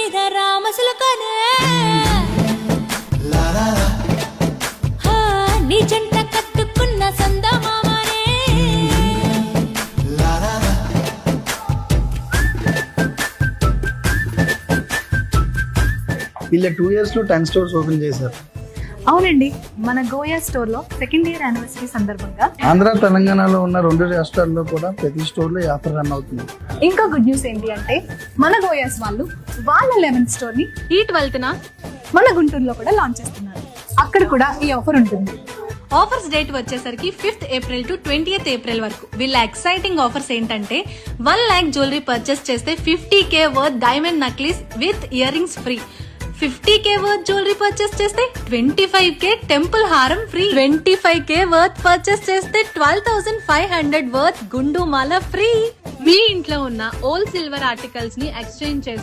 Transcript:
మీద రామసులకనే నీ జంట కట్టుకున్న సందమామనే వీళ్ళ 2 years లో 10 stores ఓపెన్ చేశారు. అవునండి, మన గోయా స్టోర్ లో సెకండ్ ఇయర్ యానివర్సరీ సందర్భంగా ఆంధ్ర తెలంగాణలో ఉన్న 2 రాష్ట్రాల్లో కూడా ప్రతి స్టోర్ లో ఈ ఆఫర్ రన్ అవుతుంది. ఇంకా గుడ్ న్యూస్ ఏంటి అంటే మన గోయాస్ వాళ్ళు వాళ్ళ 11th స్టోర్ ని ఈ 12th మన గుంటూరులో కూడా లాంచ్ చేస్తున్నారు. అక్కడ కూడా ఈ ఆఫర్ ఉంటుంది. ఆఫర్స్ డేట్ వచ్చేసరికి 5th April to 20th April వరకు. వీళ్ళ ఎక్సైటింగ్ ఆఫర్స్ ఏంటంటే 1 lakh జ్యువెలరీ పర్చేస్ చేస్తే 50K worth diamond necklace with ear rings free. 50K worth jewellery purchase చేస్తే 25K టెంపుల్ హారం ఫ్రీ. 25K వర్త్ పర్చేస్ చేస్తే 12,500 worth గుండు మాల free. మీ ఇంట్లో ఉన్న ఓల్డ్ సిల్వర్ ఆర్టికల్స్ ని ఎక్స్చేంజ్ చేసి